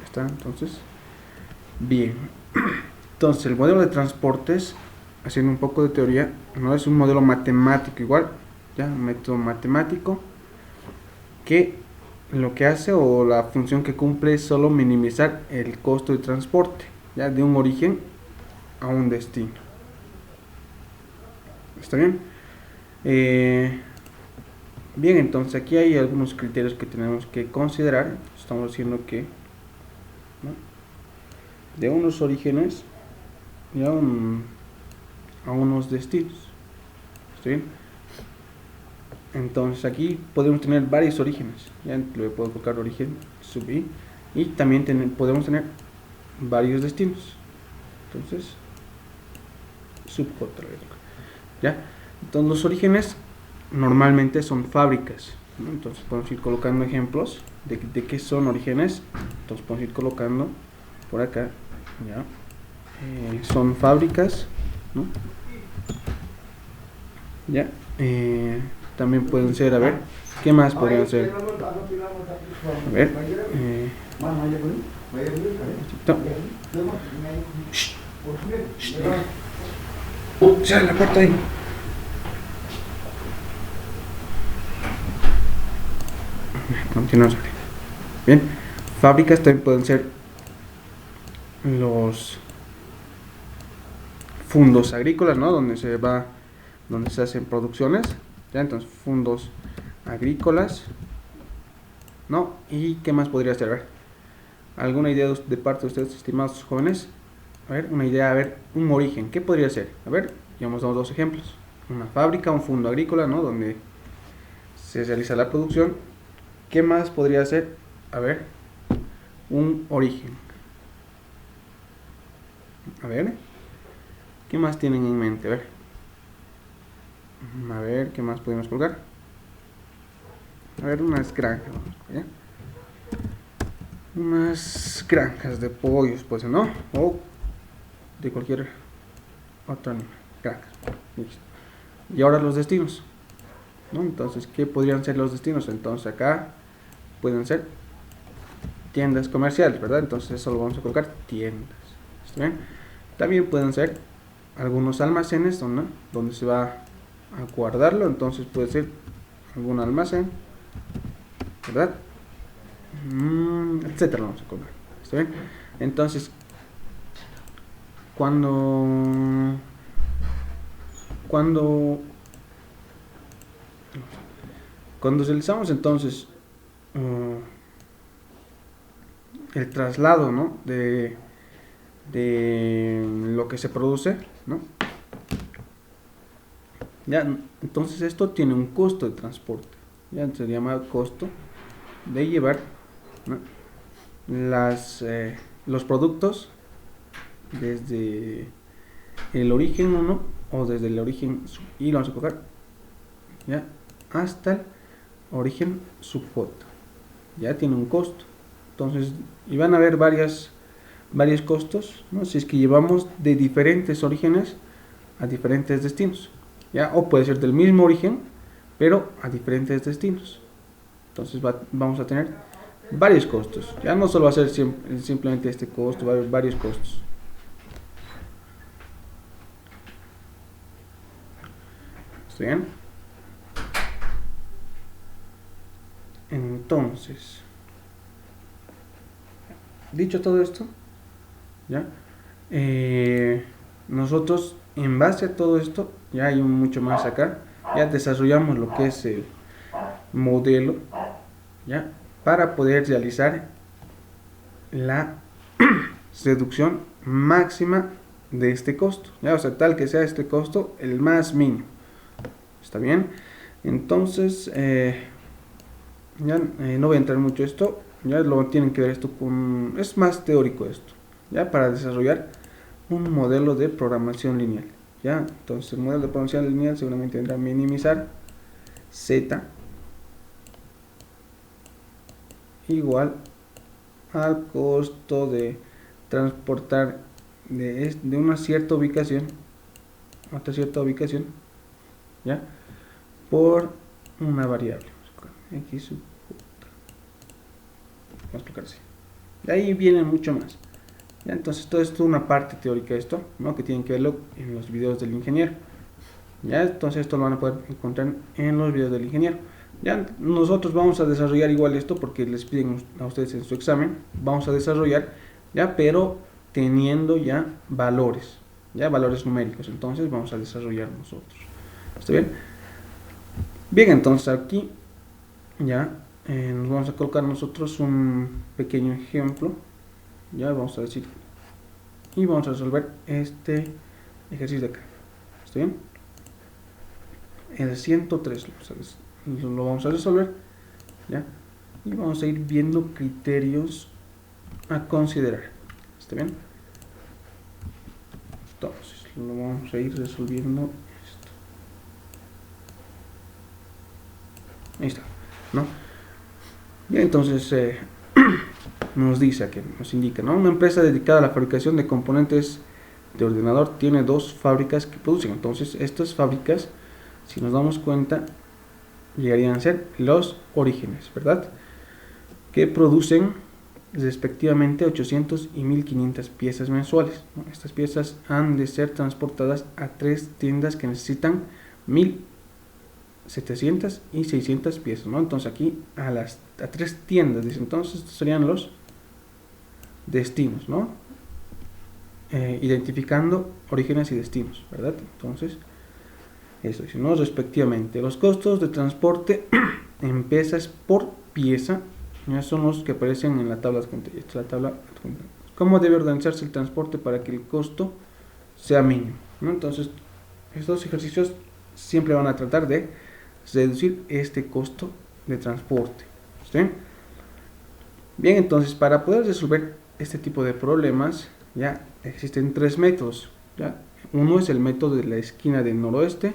Ya está, entonces, bien. Entonces, el modelo de transportes, haciendo un poco de teoría, no es un modelo matemático igual, ya, un método matemático que lo que hace o la función que cumple es solo minimizar el costo de transporte, ya, de un origen a un destino. ¿Está bien? Bien, entonces aquí hay algunos criterios que tenemos que considerar. Estamos diciendo que, ¿no?, de unos orígenes y a unos destinos. ¿Está bien? Entonces aquí podemos tener varios orígenes. Ya le puedo colocar origen sub i y también podemos tener varios destinos. Entonces, sub j, ¿ya? Entonces los orígenes normalmente son fábricas, ¿no? Entonces podemos ir colocando ejemplos de qué son orígenes. Entonces podemos ir colocando por acá, ¿ya? Son fábricas, ¿no? ¿Ya? También pueden ser, a ver, ¿qué más podrían ser? A ver, cierra la puerta ahí. Continuamos. Bien, fábricas también pueden ser los fundos agrícolas, ¿no? Donde se hacen producciones, ¿ya? Entonces, fundos agrícolas, ¿no? ¿Y qué más podría ser? A ver, ¿alguna idea de parte de ustedes, estimados jóvenes? A ver, una idea, a ver, un origen, ¿qué podría ser? A ver, ya hemos dado dos ejemplos. Una fábrica, un fondo agrícola, ¿no? Donde se realiza la producción. ¿Qué más podría ser? A ver, un origen. A ver, ¿qué más tienen en mente? A ver, ¿qué más podemos colgar? A ver, unas granjas, ¿ya? Unas granjas de pollos, pues, ¿no? O de cualquier otro animal. Granjas. Listo. Y ahora los destinos, ¿no? Entonces, ¿qué podrían ser los destinos? Entonces, acá pueden ser tiendas comerciales, ¿verdad? Entonces, eso lo vamos a colocar tiendas. ¿Está bien? También pueden ser algunos almacenes donde se va a guardarlo. Entonces, puede ser algún almacén, ¿verdad? Etcétera, vamos a colocar. ¿Está bien? Entonces, cuando realizamos entonces el traslado, ¿no?, de lo que se produce, ¿no? Ya, entonces esto tiene un costo de transporte, ya se llama costo de llevar, ¿no?, los productos desde el origen 1 o desde el origen y lo vamos a colocar, ya, hasta el origen sub j. Ya tiene un costo. Entonces, y van a haber varios costos, ¿no?, si es que llevamos de diferentes orígenes a diferentes destinos, ¿ya? O puede ser del mismo origen, pero a diferentes destinos. Entonces vamos a tener varios costos. Ya no solo va a ser simplemente este costo, va a haber varios costos. ¿Está bien? Entonces, dicho todo esto, ¿ya? Nosotros, en base a todo esto, ya hay mucho más acá, ya desarrollamos lo que es el modelo, ¿ya?, para poder realizar la reducción máxima de este costo, ¿ya? O sea, tal que sea este costo el más mínimo. ¿Está bien? Entonces, ya no voy a entrar mucho en esto, ya lo tienen que ver esto es más teórico esto, ya, para desarrollar un modelo de programación lineal, ya. Entonces, el modelo de programación lineal seguramente tendrá minimizar z igual al costo de transportar de una cierta ubicación a otra cierta ubicación, ya, por una variable x sub j. Vamos a explicar así. De ahí viene mucho más. ¿Ya? Entonces todo esto es una parte teórica de esto, ¿no? Que tienen que verlo en los videos del ingeniero. ¿Ya? Entonces esto lo van a poder encontrar en los videos del ingeniero. Ya nosotros vamos a desarrollar igual esto porque les piden a ustedes en su examen. Vamos a desarrollar, ya, pero teniendo ya valores, numéricos. Entonces vamos a desarrollar nosotros. ¿Está bien? Bien, entonces aquí ya nos vamos a colocar nosotros un pequeño ejemplo. Ya vamos a decir y vamos a resolver este ejercicio de acá. ¿Está bien? El 103 lo vamos a resolver, ¿ya? Y vamos a ir viendo criterios a considerar. ¿Está bien? Entonces lo vamos a ir resolviendo esto. Ahí está, ¿no? Bien, entonces nos dice aquí, nos indica, ¿no? Una empresa dedicada a la fabricación de componentes de ordenador tiene dos fábricas que producen. Entonces estas fábricas, si nos damos cuenta, llegarían a ser los orígenes, ¿verdad? Que producen respectivamente 800 y 1500 piezas mensuales. Estas piezas han de ser transportadas a 3 tiendas que necesitan 1700 y 600 piezas, ¿no? Entonces aquí a 3 tiendas, dice, entonces estos serían los destinos, ¿no? Identificando orígenes y destinos, ¿verdad? Entonces eso dice, ¿no? Respectivamente, los costos de transporte en piezas por pieza, ya son los que aparecen en la tabla adjunta. Esta es la tabla adjunta. ¿Cómo debe organizarse el transporte para que el costo sea mínimo, ¿no? Entonces, estos ejercicios siempre van a tratar de reducir este costo de transporte. ¿Sí? Bien, entonces, para poder resolver este tipo de problemas, ya existen 3 métodos. ¿Ya? Uno es el método de la esquina del noroeste,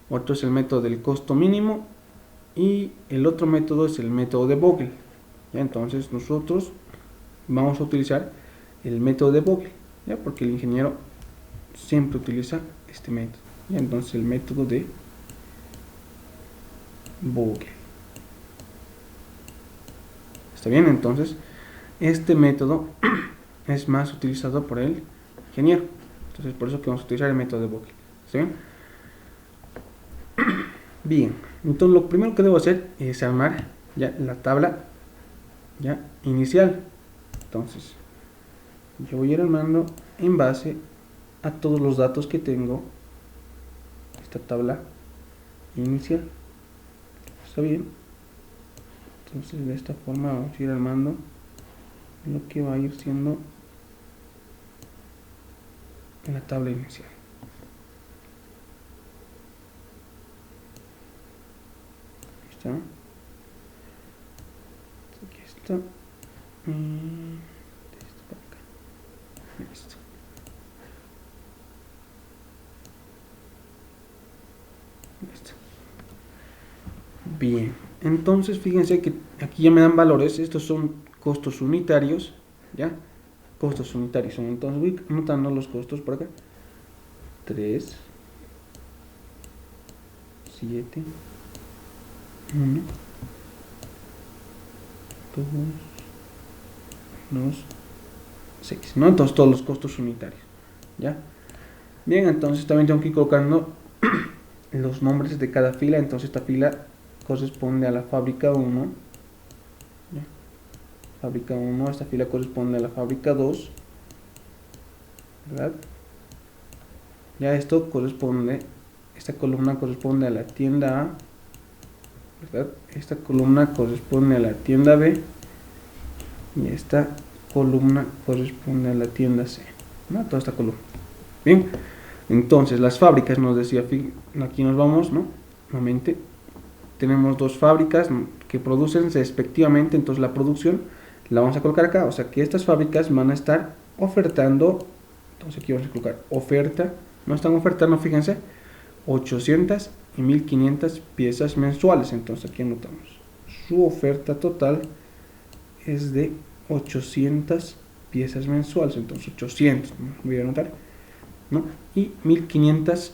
otro es el método del costo mínimo y el otro método es el método de Vogel. ¿Ya? Entonces nosotros vamos a utilizar el método de Vogel, ¿ya? Porque el ingeniero siempre utiliza este método. ¿Ya? Entonces el método de Vogel. ¿Está bien? Entonces este método es más utilizado por el ingeniero. Entonces por eso que vamos a utilizar el método de Vogel. ¿Está bien? Bien, entonces lo primero que debo hacer es armar ya la tabla ya inicial. Entonces yo voy a ir armando en base a todos los datos que tengo esta tabla inicial. ¿Está bien? Entonces de esta forma vamos a ir armando lo que va a ir siendo en la tabla inicial. Está. Aquí está. Esto para acá. Listo. Listo. Bien. Entonces fíjense que aquí ya me dan valores. Estos son costos unitarios. ¿Ya? Costos unitarios. Entonces voy anotando los costos por acá. 3, 7, 1, 2, 6, ¿no? Entonces todos los costos unitarios, ¿ya? Bien, entonces también tengo que ir colocando los nombres de cada fila. Entonces esta fila corresponde a la fábrica 1, ¿ya? Fábrica 1, esta fila corresponde a la fábrica 2, ¿verdad? Ya esto corresponde, esta columna corresponde a la tienda A, ¿verdad? Esta columna corresponde a la tienda B y esta columna corresponde a la tienda C, ¿no? Toda esta columna. Bien, entonces las fábricas nos decía, aquí nos vamos, ¿no? Nuevamente tenemos dos fábricas que producen respectivamente, entonces la producción la vamos a colocar acá, o sea que estas fábricas van a estar ofertando, entonces aquí vamos a colocar oferta, no están ofertando, fíjense, 800 y 1500 piezas mensuales. Entonces aquí anotamos, su oferta total es de 800 piezas mensuales, entonces 800, voy a anotar, ¿no? Y 1500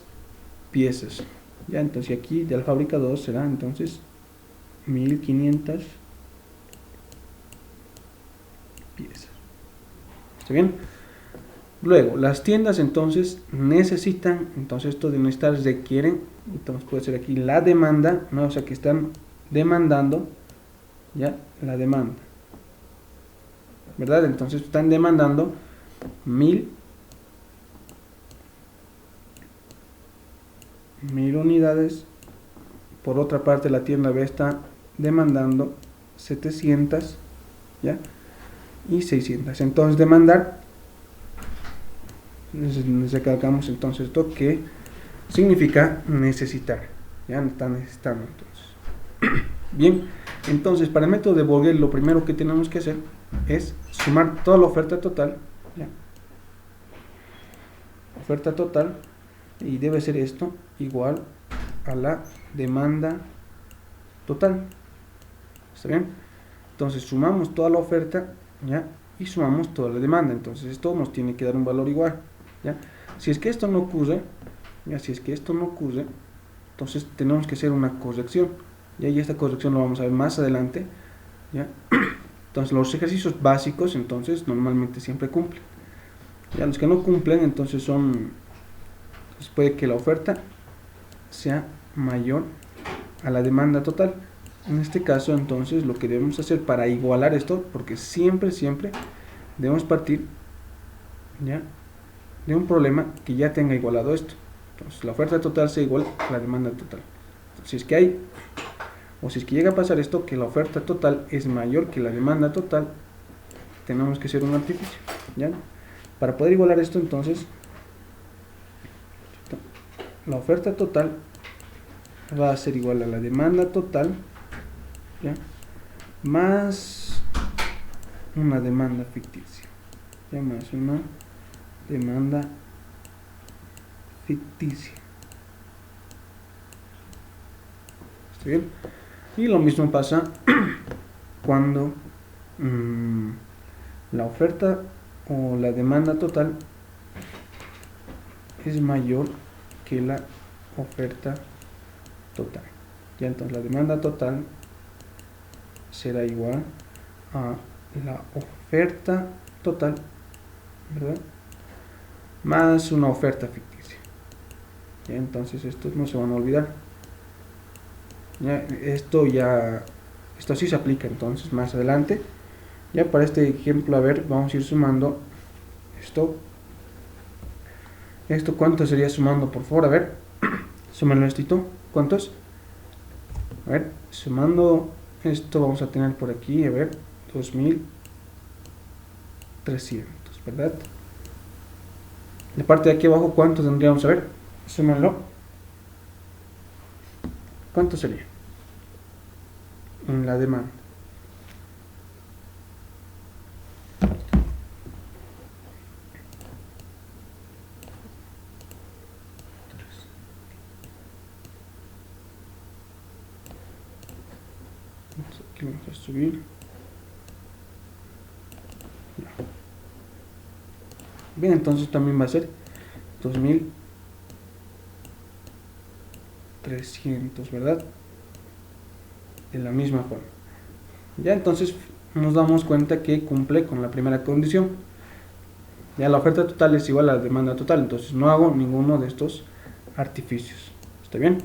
piezas, ya, entonces aquí de la fábrica 2 será entonces 1500 piezas. ¿Está bien? Luego, las tiendas entonces necesitan, entonces esto de necesitar requieren, entonces puede ser aquí la demanda, ¿no? O sea que están demandando, ya, la demanda, ¿verdad? Entonces están demandando 1000 unidades. Por otra parte, la tienda B está demandando 700, ¿ya? Y 600. Entonces, demandar, recalcamos entonces esto que significa necesitar, ¿ya? Están necesitando entonces. Bien, entonces para el método de Vogel lo primero que tenemos que hacer es sumar toda la oferta total, ¿ya? Oferta total, y debe ser esto igual a la demanda total. ¿Está bien? Entonces sumamos toda la oferta, ¿ya? Y sumamos toda la demanda. Entonces esto nos tiene que dar un valor igual, ¿ya? Si es que esto no ocurre, ¿ya? Si es que esto no ocurre, entonces tenemos que hacer una corrección, ¿ya? Y esta corrección lo vamos a ver más adelante, ¿ya? Entonces los ejercicios básicos entonces normalmente siempre cumplen. Ya los que no cumplen entonces son, pues puede que la oferta sea mayor a la demanda total. En este caso entonces lo que debemos hacer para igualar esto, porque siempre debemos partir, ¿ya?, de un problema que ya tenga igualado esto. Entonces la oferta total sea igual a la demanda total. Entonces, si es que hay, o si es que llega a pasar esto, que la oferta total es mayor que la demanda total, tenemos que hacer un artificio, ¿ya? Para poder igualar esto entonces, la oferta total va a ser igual a la demanda total, ¿ya?, más una demanda ficticia, ¿ya?, más una demanda ficticia. ¿Está bien? Y lo mismo pasa cuando la oferta o la demanda total es mayor que la oferta total. Ya, entonces la demanda total será igual a la oferta total, ¿verdad?, más una oferta ficticia. Ya, entonces estos no se van a olvidar. Ya, esto sí se aplica entonces más adelante. Ya para este ejemplo, a ver, vamos a ir sumando esto. ¿Esto cuánto sería sumando? Por favor, a ver, súmenlo esto. ¿Cuántos? A ver, sumando esto vamos a tener por aquí, a ver, 2300, ¿verdad? La parte de aquí abajo, ¿cuánto tendríamos? A ver, súmenlo. ¿Cuánto sería en la demanda? Aquí vamos a subir. Bien, entonces también va a ser 2300, ¿verdad? De la misma forma. Ya, entonces nos damos cuenta que cumple con la primera condición. Ya, la oferta total es igual a la demanda total, entonces no hago ninguno de estos artificios. ¿Está bien?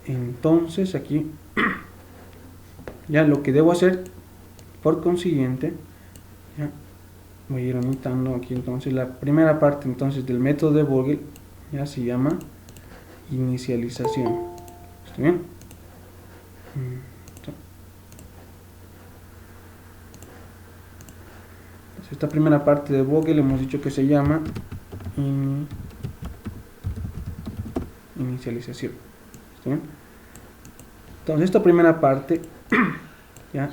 Entonces aquí ya lo que debo hacer, por consiguiente, ya voy a ir anotando aquí. Entonces la primera parte entonces del método de Vogel ya se llama inicialización. ¿Está bien? Entonces, esta primera parte de Vogel hemos dicho que se llama inicialización. ¿Está bien? Entonces esta primera parte ya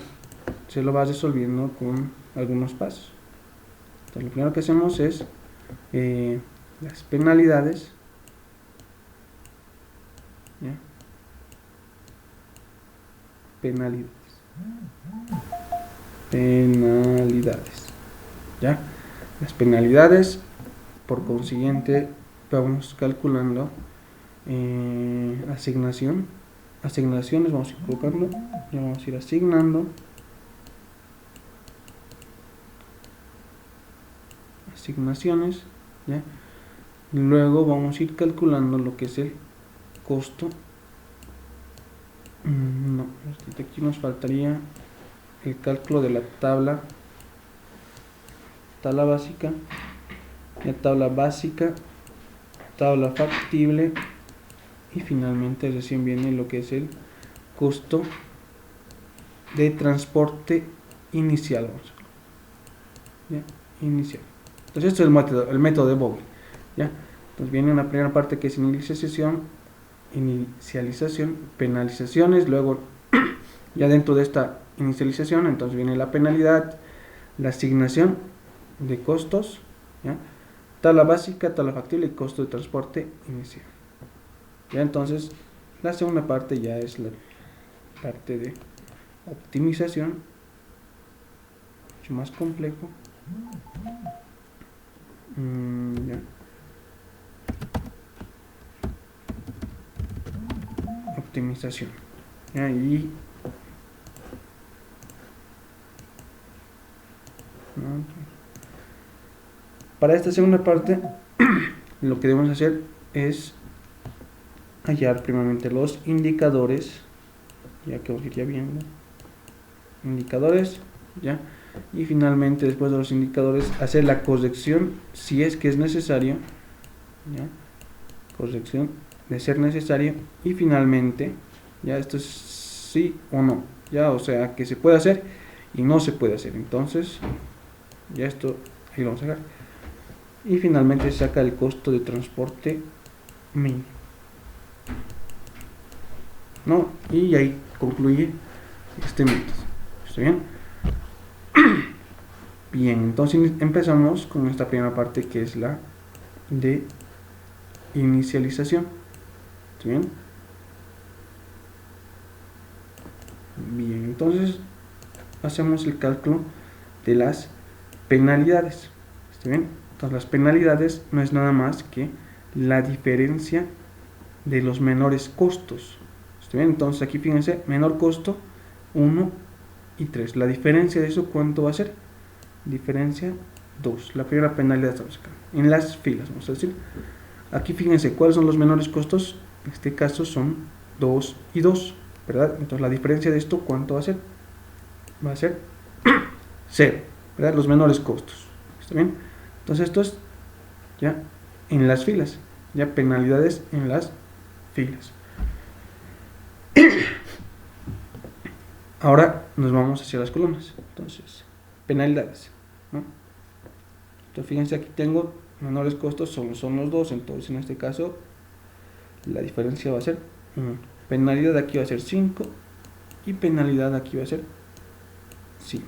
se lo va resolviendo con algunos pasos. Entonces lo primero que hacemos es las penalidades, ¿ya? Penalidades, ¿ya? Las penalidades, por consiguiente vamos calculando asignaciones, vamos a ir colocando, ya vamos a ir asignando asignaciones, ¿ya? Y luego vamos a ir calculando lo que es el costo. No, aquí nos faltaría el cálculo de la tabla básica, la tabla básica, tabla factible, y finalmente recién viene lo que es el costo de transporte inicial, vamos a ver, ¿ya? Inicial. Entonces esto es el método de Vogel, ¿ya? Entonces viene una primera parte que es inicialización, penalizaciones, luego ya dentro de esta inicialización entonces viene la penalidad, la asignación de costos, ¿ya? Tabla básica, tabla factible y costo de transporte inicial. Ya entonces la segunda parte ya es la parte de optimización, mucho más complejo. Ya. Optimización, ¿ya? Y para esta segunda parte lo que debemos hacer es hallar primeramente los indicadores, ya que os iría viendo indicadores, ya, y finalmente después de los indicadores hacer la corrección si es que es necesario, ya, corrección de ser necesario, y finalmente ya esto es sí o no, ya, o sea que se puede hacer y no se puede hacer. Entonces ya esto ahí lo vamos a dejar, y finalmente se saca el costo de transporte mínimo, ¿no? Y ahí concluye este método. ¿Está bien? Bien, entonces empezamos con esta primera parte que es la de inicialización. ¿Está bien? Bien, entonces hacemos el cálculo de las penalidades. ¿Está bien? Entonces las penalidades no es nada más que la diferencia de los menores costos. ¿Está bien? Entonces aquí fíjense, menor costo 1 y 3. La diferencia de eso, ¿cuánto va a ser? Diferencia 2. La primera penalidad estamos acá. En las filas, vamos a decir. Aquí fíjense, ¿cuáles son los menores costos? En este caso son 2 y 2, ¿verdad? Entonces la diferencia de esto, ¿cuánto va a ser? Va a ser 0, ¿verdad? Los menores costos. ¿Está bien? Entonces esto es ya en las filas. Ya penalidades en las filas. Ahora nos vamos hacia las columnas. Entonces, penalidades, ¿no? Entonces fíjense, aquí tengo menores costos, son los dos. Entonces en este caso la diferencia va a ser 1. Penalidad aquí va a ser 5 y penalidad aquí va a ser 5.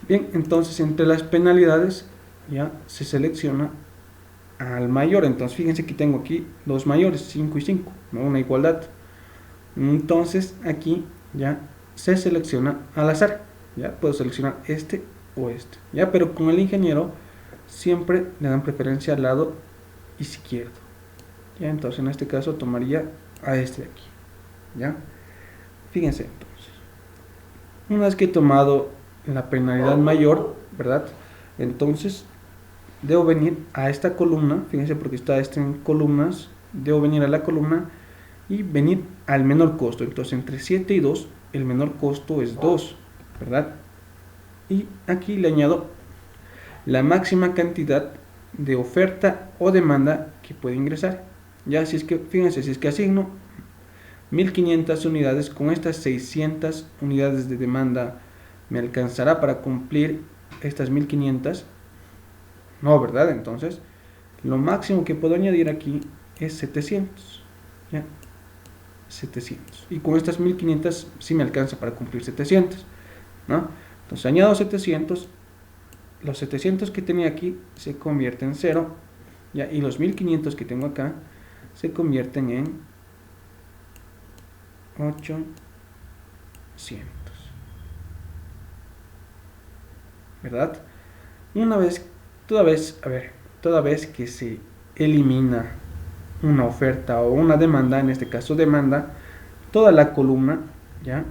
Bien, entonces entre las penalidades ya se selecciona al mayor. Entonces fíjense que tengo aquí dos mayores, 5 y 5, ¿no? Una igualdad. Entonces aquí ya se selecciona al azar, ya puedo seleccionar este o este, ya, pero con el ingeniero siempre le dan preferencia al lado izquierdo, ya. Entonces en este caso tomaría a este de aquí, ya. Fíjense, entonces una vez que he tomado la penalidad mayor, ¿verdad? Entonces debo venir a esta columna, fíjense porque está este en columnas, debo venir a la columna y venir al menor costo. Entonces entre 7 y 2 el menor costo es 2, ¿verdad? Y aquí le añado la máxima cantidad de oferta o demanda que puede ingresar. Ya, si es que, fíjense, si es que asigno 1500 unidades, con estas 600 unidades de demanda me alcanzará para cumplir estas 1500. No, ¿verdad? Entonces lo máximo que puedo añadir aquí es 700, ¿ya? 700, y con estas 1500 sí me alcanza para cumplir 700, ¿no? Entonces añado 700, los 700 que tenía aquí se convierten en 0, ¿ya? Y los 1500 que tengo acá se convierten en 800, ¿verdad? Toda vez que se elimina una oferta o una demanda, en este caso demanda, toda la columna ya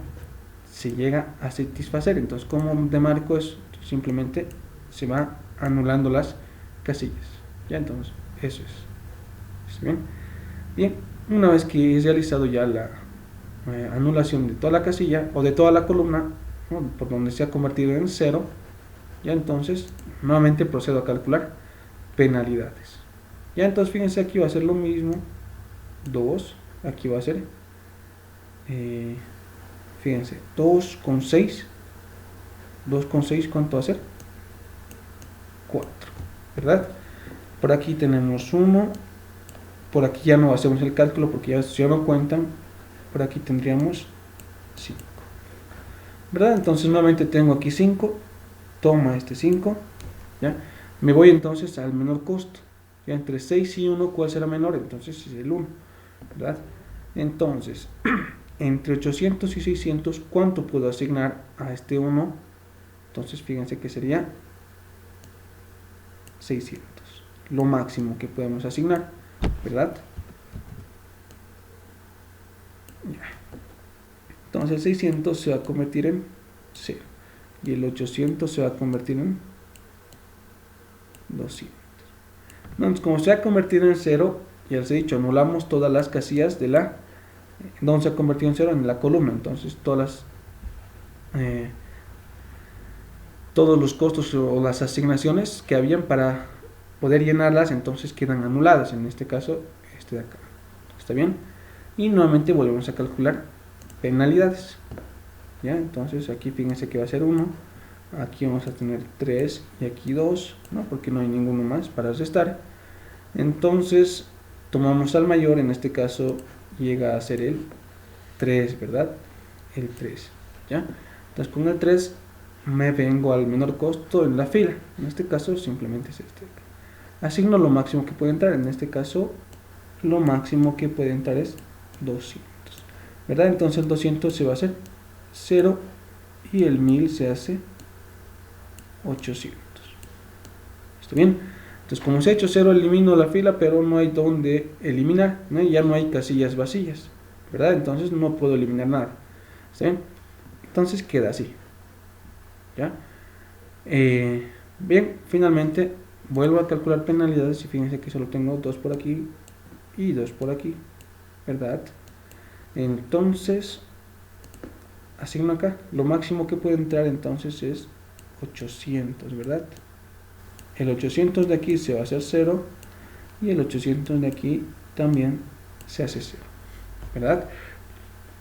se llega a satisfacer. Entonces, ¿cómo demarco eso? Simplemente se va anulando las casillas. Ya, entonces eso es. ¿Está bien? Bien, una vez que he realizado ya la anulación de toda la casilla o de toda la columna, ¿no?, por donde se ha convertido en 0, ya entonces nuevamente procedo a calcular penalidades. Ya entonces fíjense, aquí va a ser lo mismo, 2, aquí va a ser, fíjense, 2,6, ¿cuánto va a ser? 4, ¿verdad? Por aquí tenemos 1, por aquí ya no hacemos el cálculo porque ya no cuentan, por aquí tendríamos 5, ¿verdad? Entonces nuevamente tengo aquí 5, toma este 5, ¿ya? Me voy entonces al menor costo, ya entre 6 y 1, ¿cuál será menor? Entonces es el 1, ¿verdad? Entonces, entre 800 y 600, ¿cuánto puedo asignar a este 1? Entonces fíjense que sería 600, lo máximo que podemos asignar, ¿verdad? Entonces 600 se va a convertir en 0 y el 800 se va a convertir en 200. Entonces, como se ha convertido en 0, ya les he dicho, anulamos todas las casillas de la donde se ha convertido en 0 en la columna. Entonces todos los costos o las asignaciones que habían para poder llenarlas, entonces quedan anuladas. En este caso, este de acá. ¿Está bien? Y nuevamente volvemos a calcular penalidades. ¿Ya? Entonces aquí fíjense que va a ser 1, aquí vamos a tener 3 y aquí 2, ¿no? Porque no hay ninguno más para restar. Entonces tomamos al mayor, en este caso llega a ser el 3, ¿verdad? El 3, ¿ya? Entonces con el 3 me vengo al menor costo en la fila, en este caso simplemente es este. Asigno lo máximo que puede entrar, en este caso lo máximo que puede entrar es 200, ¿verdad? Entonces el 200 se va a hacer 0 y el 1000 se hace 800. ¿Está bien? Entonces como se ha hecho 0, elimino la fila, pero no hay donde eliminar, ¿no? Ya no hay casillas vacías, ¿verdad? Entonces no puedo eliminar nada. ¿Está bien? Entonces queda así, ¿ya? Bien, finalmente vuelvo a calcular penalidades y fíjense que solo tengo 2 por aquí y 2 por aquí, ¿verdad? Entonces asigno acá, lo máximo que puede entrar entonces es 800, ¿verdad? El 800 de aquí se va a hacer 0 y el 800 de aquí también se hace 0, ¿verdad?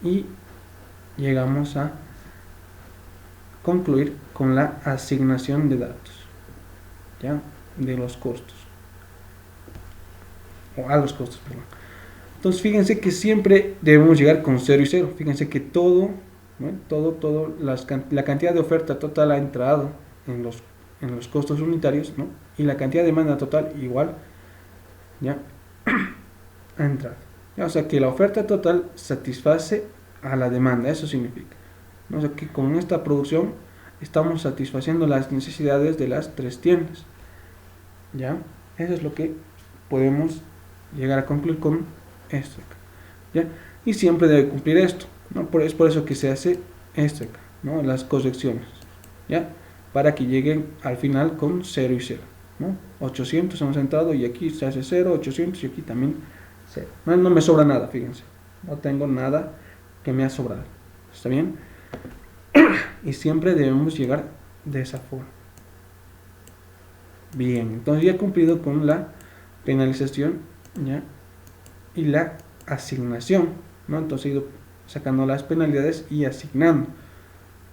Y llegamos a concluir con la asignación de datos, ¿ya? De los costos, o a los costos, perdón. Entonces fíjense que siempre debemos llegar con 0 y 0. Fíjense que todo, ¿no?, la cantidad de oferta total ha entrado en los costos unitarios, ¿no?, y la cantidad de demanda total igual, ¿ya?, ha entrado, ¿ya? O sea que la oferta total satisface a la demanda, eso significa, ¿no? O sea que con esta producción estamos satisfaciendo las necesidades de las 3 tiendas, ¿ya? Eso es lo que podemos llegar a concluir con esto acá, ¿ya? Y siempre debe cumplir esto, ¿no? Es por eso que se hace esto acá, ¿no?, las correcciones, ¿ya?, para que lleguen al final con 0 y 0, ¿no? 800 hemos entrado y aquí se hace 0, 800 y aquí también 0. No me sobra nada, fíjense, no tengo nada que me ha sobrado, ¿está bien? Y siempre debemos llegar de esa forma. Bien, entonces ya he cumplido con la penalización, ¿ya?, y la asignación, ¿no? Entonces he ido sacando las penalidades y asignando,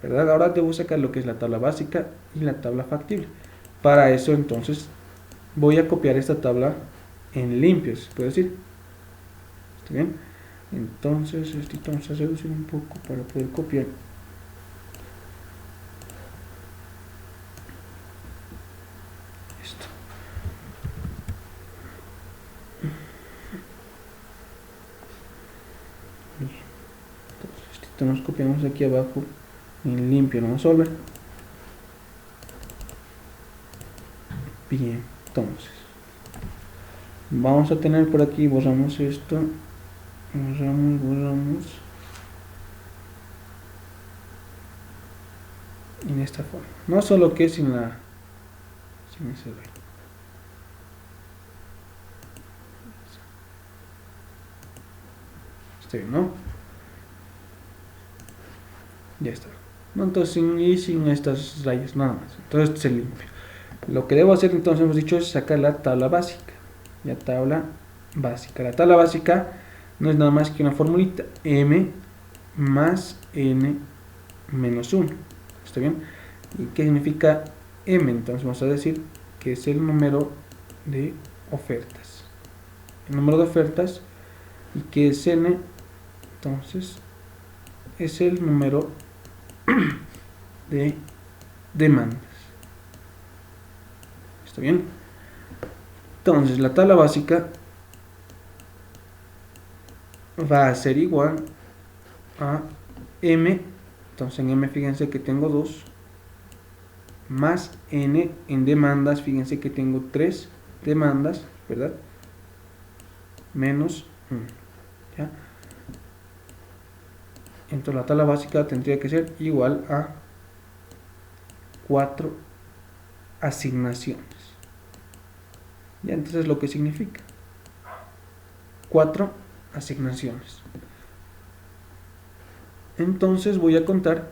¿verdad? Ahora debo sacar lo que es la tabla básica y la tabla factible. Para eso entonces voy a copiar esta tabla en limpio, se puede decir. ¿Está bien? Entonces vamos a reducir un poco para poder copiar. Esto. Bien. Entonces nos copiamos aquí abajo en limpio, no resolver. Bien, entonces vamos a tener por aquí, borramos esto, borramos en esta forma, no solo que es en la sin ese rey. Está bien, ¿no? Ya está. No, entonces sin estas rayas, nada más. Entonces se limpia. Lo que debo hacer, entonces hemos dicho, es sacar la tabla básica. La tabla básica. La tabla básica no es nada más que una formulita. M más N menos 1. ¿Está bien? ¿Y qué significa M? Entonces vamos a decir que es el número de ofertas. El número de ofertas. ¿Y qué es N? Entonces es el número de demandas. ¿Está bien? Entonces la tabla básica va a ser igual a M. Entonces en M fíjense que tengo 2 más N en demandas, fíjense que tengo 3 demandas, ¿verdad? Menos 1. ¿Ya? Entonces la tabla básica tendría que ser igual a 4 asignaciones. ¿Ya? Entonces lo que significa 4 asignaciones. Entonces voy a contar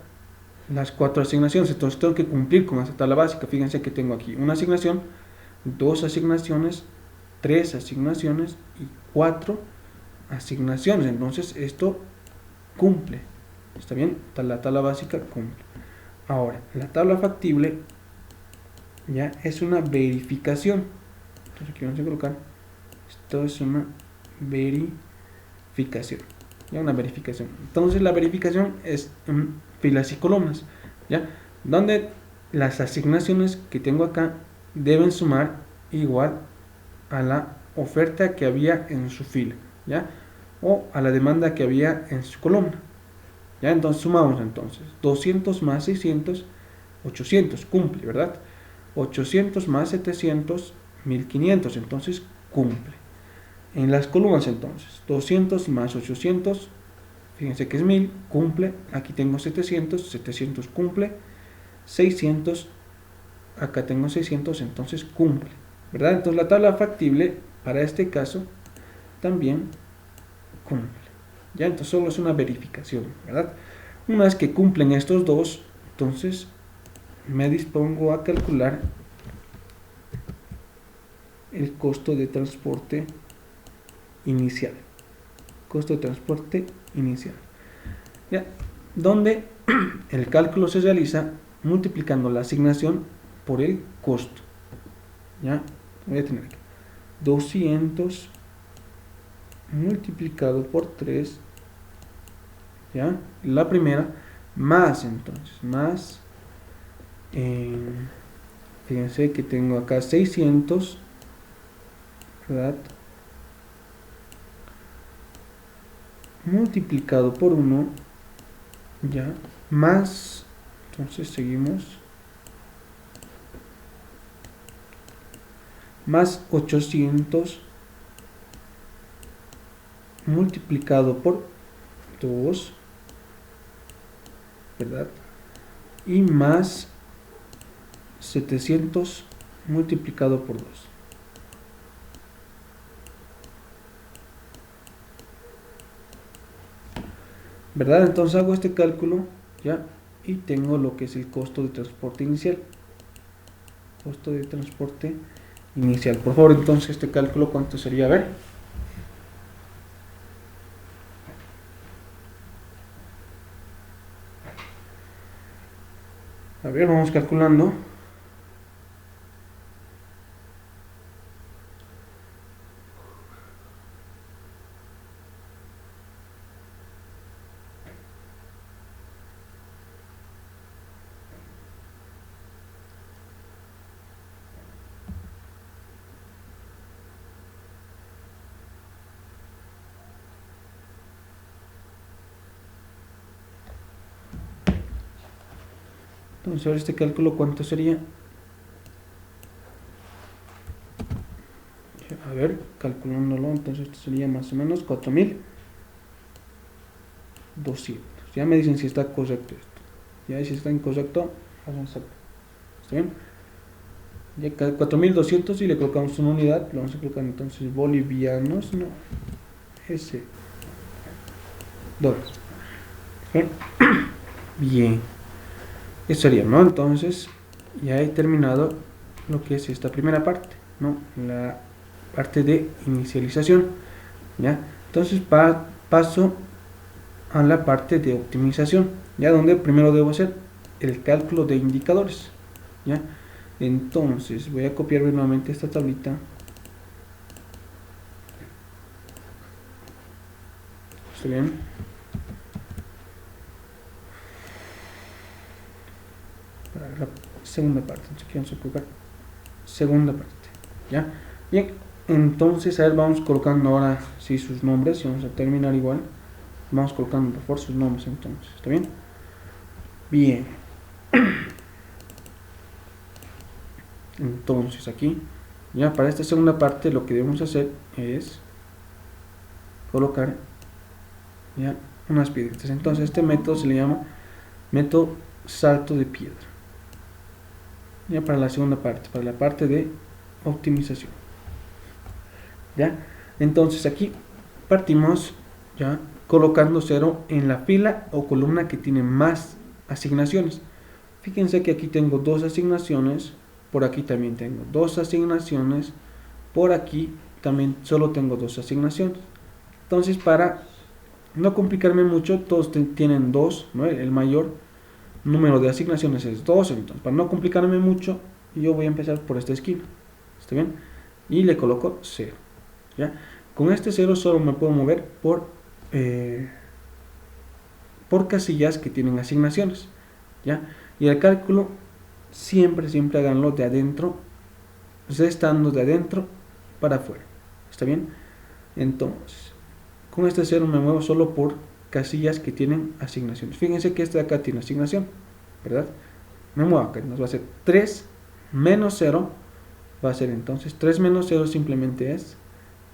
las 4 asignaciones. Entonces tengo que cumplir con esta tabla básica. Fíjense que tengo aquí una asignación, 2 asignaciones, 3 asignaciones y 4 asignaciones. Entonces esto cumple. ¿Está bien? La tabla básica cumple. Ahora, la tabla factible ya es una verificación. Entonces aquí vamos a colocar, esto es una verificación. Ya una verificación. Entonces la verificación es en filas y columnas, ¿ya? Donde las asignaciones que tengo acá deben sumar igual a la oferta que había en su fila, ¿ya? O a la demanda que había en su columna. ¿Ya? Entonces sumamos entonces 200 más 600, 800, cumple, ¿verdad? 800 más 700, 1500, entonces cumple. En las columnas entonces, 200 más 800, fíjense que es 1000, cumple. Aquí tengo 700, 700 cumple. 600, acá tengo 600, entonces cumple, ¿verdad? Entonces la tabla factible para este caso también cumple. ¿Ya? Entonces solo es una verificación, ¿verdad? Una vez que cumplen estos dos, entonces me dispongo a calcular el costo de transporte inicial. Costo de transporte inicial. ¿Ya? Donde el cálculo se realiza multiplicando la asignación por el costo. ¿Ya? Voy a tener aquí 200 multiplicado por 3, ¿ya? La primera, más entonces, más, fíjense que tengo acá 600, ¿verdad? Multiplicado por 1, ¿ya? Más, entonces seguimos, más 800 multiplicado por 2, ¿verdad? Y más 700 multiplicado por 2. ¿Verdad? Entonces hago este cálculo, ¿ya? Y tengo lo que es el costo de transporte inicial. Costo de transporte inicial. Por favor, entonces este cálculo, ¿cuánto sería? A ver. A ver, vamos calculando. Entonces, ahora este cálculo, ¿cuánto sería? A ver, calculándolo, entonces esto sería más o menos 4200. Ya me dicen si está correcto esto. Ya si está incorrecto, ¿está bien? Ya 4200 y le colocamos una unidad, lo vamos a colocar entonces bolivianos, no, ese, dólares. Bien, eso sería, ¿no? Entonces ya he terminado lo que es esta primera parte, ¿no? La parte de inicialización, ¿ya? Entonces paso a la parte de optimización, ya donde primero debo hacer el cálculo de indicadores, ¿ya? Entonces voy a copiarme nuevamente esta tablita. ¿Está bien? Para la segunda parte, entonces aquí vamos a colocar segunda parte, ¿ya? Bien, entonces a ver, vamos colocando ahora sí sus nombres y vamos a terminar igual. Vamos colocando por sus nombres entonces, ¿está bien? Bien. Entonces aquí, ya para esta segunda parte lo que debemos hacer es colocar ya unas piedritas. Entonces este método se le llama método salto de piedra. Ya para la segunda parte, para la parte de optimización. Ya, entonces aquí partimos ya colocando 0 en la fila o columna que tiene más asignaciones. Fíjense que aquí tengo dos asignaciones, por aquí también tengo dos asignaciones, por aquí también solo tengo dos asignaciones. Entonces, para no complicarme mucho, todos tienen dos, ¿no? El mayor número de asignaciones es 2, entonces para no complicarme mucho, yo voy a empezar por esta esquina, ¿está bien? Y le coloco 0, ¿ya? Con este 0 solo me puedo mover por casillas que tienen asignaciones, ¿ya? Y el cálculo siempre háganlo de adentro, estando de adentro para afuera, ¿está bien? Entonces, con este 0 me muevo solo por casillas que tienen asignaciones. Fíjense que este de acá tiene asignación, ¿verdad? Me muevo acá, nos va a ser 3 menos 0, va a ser entonces 3 menos 0 simplemente es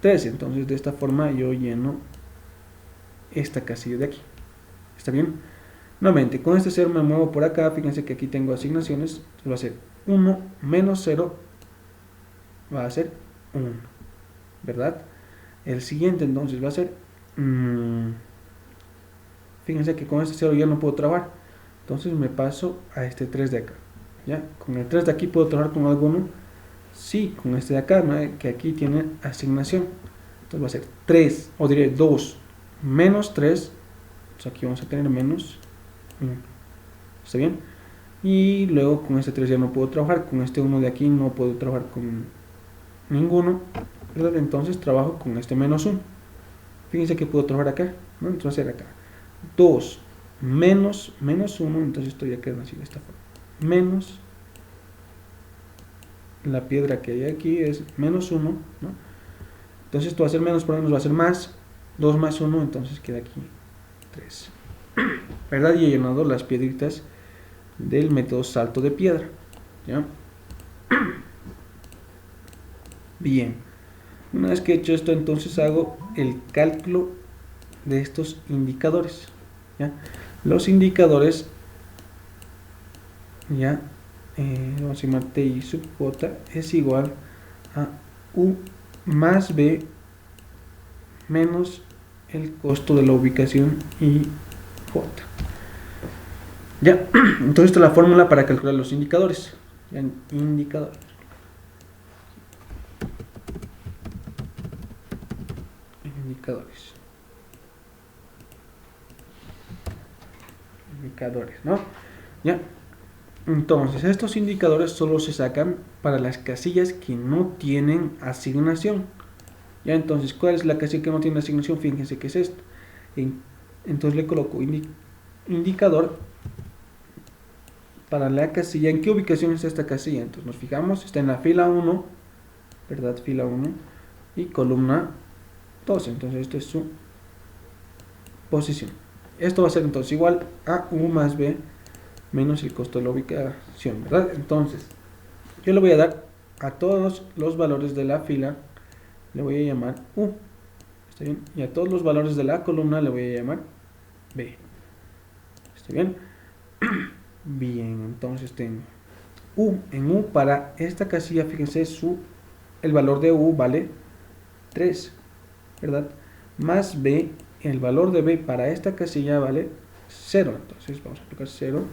3, entonces de esta forma yo lleno esta casilla de aquí, ¿está bien? Nuevamente, con este 0 me muevo por acá, fíjense que aquí tengo asignaciones, va a ser 1 menos 0, va a ser 1, ¿verdad? El siguiente entonces va a ser, fíjense que con este 0 ya no puedo trabajar, entonces me paso a este 3 de acá, ¿ya? Con el 3 de aquí puedo trabajar con alguno, sí, con este de acá, ¿no? Que aquí tiene asignación, entonces va a ser 3, o diré 2 menos 3, pues aquí vamos a tener menos 1, ¿está bien? Y luego con este 3 ya no puedo trabajar, con este 1 de aquí no puedo trabajar con ninguno, ¿verdad? Entonces trabajo con este menos 1, fíjense que puedo trabajar acá, ¿no? Entonces va a ser acá 2 menos 1, entonces esto ya queda así de esta forma, menos la piedra que hay aquí es menos 1, ¿no? Entonces esto va a ser menos, por lo menos va a ser más, 2 más 1, entonces queda aquí 3, ¿verdad? Y he llenado las piedritas del método salto de piedra, ¿ya? Bien, una vez que he hecho esto, entonces hago el cálculo de estos indicadores, ¿ya? Los indicadores, ya, vamos a llamar T sub J es igual a U más B menos el costo de la ubicación y J. Ya, entonces esta es la fórmula para calcular los indicadores. Ya, indicadores. Indicadores, ¿no? Ya. Entonces, estos indicadores solo se sacan para las casillas que no tienen asignación. Ya, entonces, ¿cuál es la casilla que no tiene asignación? Fíjense que es esto. Entonces le coloco indicador para la casilla. ¿En qué ubicación está esta casilla? Entonces nos fijamos, está en la fila 1, ¿verdad? Fila 1 y columna 2. Entonces esto es su posición. Esto va a ser entonces igual a U más B menos el costo de la ubicación, ¿verdad? Entonces, yo le voy a dar a todos los valores de la fila, le voy a llamar U, ¿está bien? Y a todos los valores de la columna le voy a llamar B, ¿está bien? Bien, entonces tengo U. En U para esta casilla, fíjense, el valor de U vale 3, ¿verdad? Más B, el valor de B para esta casilla vale 0. Entonces vamos a aplicar 0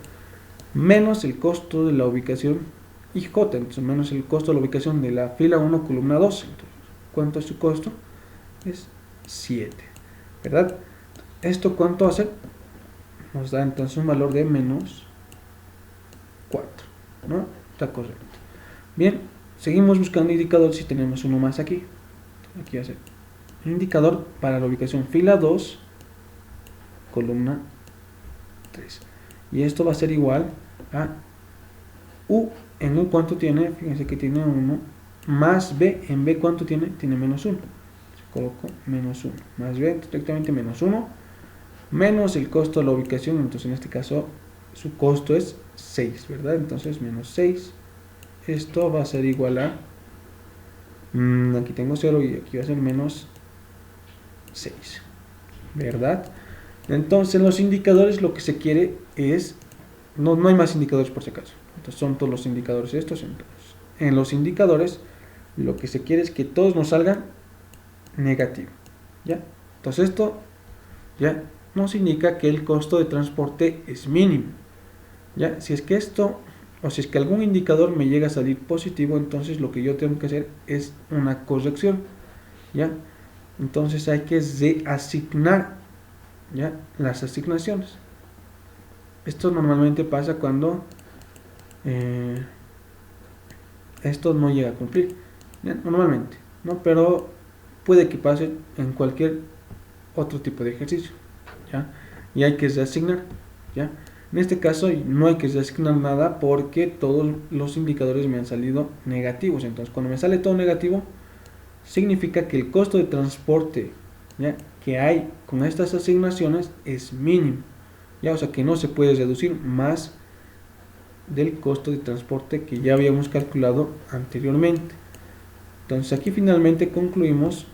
menos el costo de la ubicación y J, entonces menos el costo de la ubicación de la fila 1, columna 2. Entonces, ¿cuánto es su costo? Es 7, ¿verdad? ¿Esto cuánto hace? Nos da entonces un valor de menos 4, ¿no? Está correcto. Bien, seguimos buscando indicador si tenemos uno más aquí. Aquí va a ser indicador para la ubicación fila 2, columna 3. Y esto va a ser igual a U. En U, ¿cuánto tiene? Fíjense que tiene 1. Más B. En B, ¿cuánto tiene? Tiene menos 1. Coloco menos 1. Más B, directamente menos 1. Menos el costo de la ubicación. Entonces, en este caso, su costo es 6, ¿verdad? Entonces, menos 6. Esto va a ser igual a... aquí tengo 0 y aquí va a ser menos 6, ¿verdad? Entonces los indicadores lo que se quiere es, no hay más indicadores por si acaso, entonces son todos los indicadores estos. Entonces, en los indicadores lo que se quiere es que todos nos salgan negativo, ¿ya? Entonces esto ya nos indica que el costo de transporte es mínimo, ¿ya? Si es que esto, o si es que algún indicador me llega a salir positivo, entonces lo que yo tengo que hacer es una corrección, ¿ya? Entonces hay que reasignar, ¿ya? Las asignaciones. Esto normalmente pasa cuando esto no llega a cumplir, ¿ya? Normalmente, ¿no? Pero puede que pase en cualquier otro tipo de ejercicio, ¿ya? Y hay que reasignar, ¿ya? En este caso no hay que reasignar nada porque todos los indicadores me han salido negativos. Entonces cuando me sale todo negativo, significa que el costo de transporte, ¿ya?, que hay con estas asignaciones es mínimo, ¿ya? O sea que no se puede reducir más del costo de transporte que ya habíamos calculado anteriormente. Entonces aquí finalmente concluimos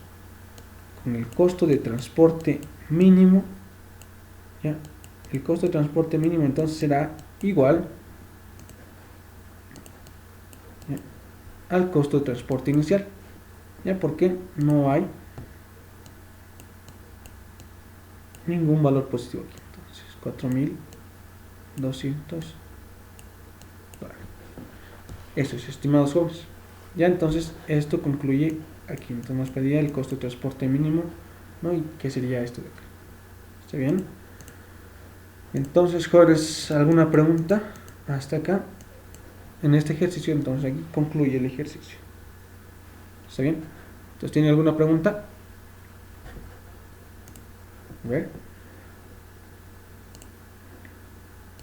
con el costo de transporte mínimo, ¿ya? El costo de transporte mínimo entonces será igual, ¿ya?, al costo de transporte inicial, ¿ya? Porque no hay ningún valor positivo aquí. Entonces 4200. Bueno, eso es, estimados jóvenes. Ya entonces esto concluye aquí. Entonces nos pedía el costo de transporte mínimo, ¿no? ¿Y qué sería esto de acá? ¿Está bien? Entonces, jóvenes, ¿alguna pregunta hasta acá? En este ejercicio, entonces aquí concluye el ejercicio. ¿Está bien? Entonces, ¿tiene alguna pregunta? A ver.